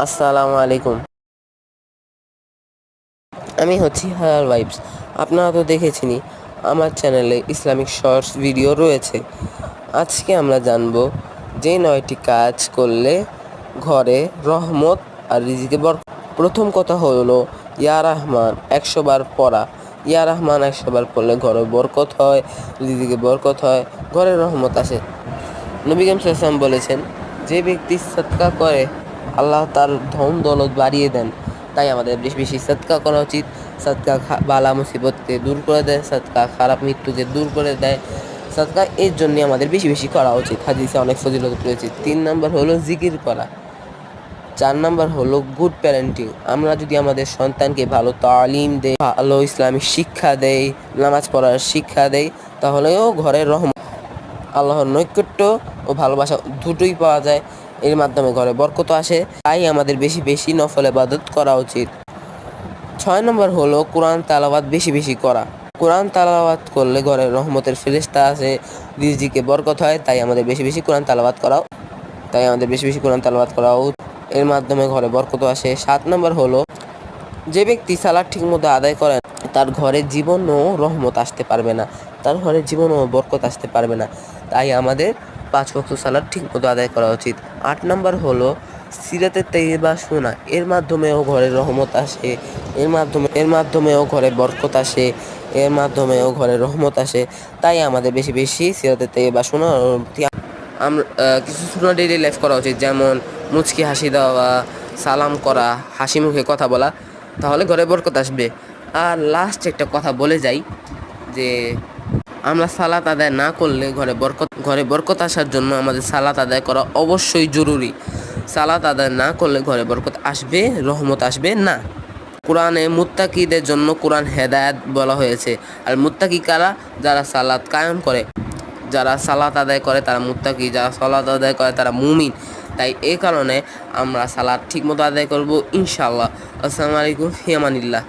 আসসালামু আলাইকুম। আমি হচ্ছি হায়ার ভাইবস। আপনারা তো দেখেছেনই আমার চ্যানেলে ইসলামিক শর্টস ভিডিও রয়েছে। আজকে আমরা জানব যে 9টি কাজ করলে ঘরে রহমত আর রিজিকে প্রথম কথা হলো ইয়া রহমান 100 বার পড়া। ইয়া রহমান 100 বার পড়লে ঘরে বরকত হয়, রিজিকে বরকত হয়, ঘরে রহমত আসে। নবী করিম সাল্লাল্লাহু আলাইহি ওয়াসাল্লাম বলেছেন, যে ব্যক্তি সদকা করে আল্লাহ তার ধন দৌলত বাড়িয়ে দেন। তাই আমাদের বেশি বেশি সদকা করা উচিত। সদকা বালা মুসিবতকে দূর করে দেয়, সদকা খারাপ মৃত্যুকে দূর করে দেয়। সদকা এর জন্য আমাদের বেশি বেশি করা উচিত। হাদিসে অনেক ফজিলত রয়েছে। 3 নাম্বার হলো জিকির করা। 4 নাম্বার হলো গুড প্যারেন্টিং। আমরা যদি আমাদের সন্তানকে ভালো তালিম দেই, ভালো ইসলামিক শিক্ষা দেই, নামাজ পড়ার শিক্ষা দেই, তাহলেও ঘরের আল্লাহর নৈকট্য ও ভালোবাসা দুটোই পাওয়া যায়। এর মাধ্যমে ঘরে বরকত আসে। তাই আমাদের বেশি বেশি নফল ইবাদত করা উচিত। 6 নম্বর হলো কোরআন তেলাওয়াত বেশি বেশি করা। কোরআন তেলাওয়াত করলে ঘরে রহমতের ফেরেশতা আসে, রিজিকে বরকত হয়। তাই আমাদের বেশি বেশি কোরআন তেলাওয়াত করা এর মাধ্যমে ঘরে বরকত আসে। 7 নম্বর হলো যে ব্যক্তি সালাত ঠিকমতো আদায় করে তার ঘরে জীবনও রহমত আসতে পারবে না, তার ঘরে জীবনও বরকত আসতে পারবে না। তাই আমাদের 5 ওয়াক্ত সালাত ঠিকমতো আদায় করা উচিত। 8 নম্বর হলো সিরাতে তাইয়্যিবা শোনা। এর মাধ্যমেও ঘরে রহমত আসে, এর মাধ্যমেও ঘরে বরকত আসে, এর মাধ্যমেও ঘরে রহমত আসে। তাই আমাদের বেশি বেশি সিরাতে তাইয়্যিবা শোনা আমরা কিছু সুন্নাহ ডেইলি লাইফ করা উচিত, যেমন মুচকি হাসি দেওয়া, সালাম করা, হাসি মুখে কথা বলা, তাহলে ঘরে বরকত আসবে। আর লাস্ট একটা কথা বলে যাই যে আমরা সালাত আদায় না করলে ঘরে বরকত আসার জন্য আমাদের সালাত আদায় করা অবশ্যই জরুরি। সালাত আদায় না করলে ঘরে বরকত আসবে, রহমত আসবে না। কোরআনে মুত্তাকিদের জন্য কোরআন হেদায়েত বলা হয়েছে। আর মুত্তাকি কারা? যারা সালাত কায়েম করে, যারা সালাত আদায় করে তারা মুত্তাকি, যারা সালাত আদায় করে তারা মুমিন। তাই এই কারণে আমরা সালাত ঠিকমতো আদায় করব ইনশাআল্লাহ। আসসালামু আলাইকুম, ফি আমানিল্লাহ।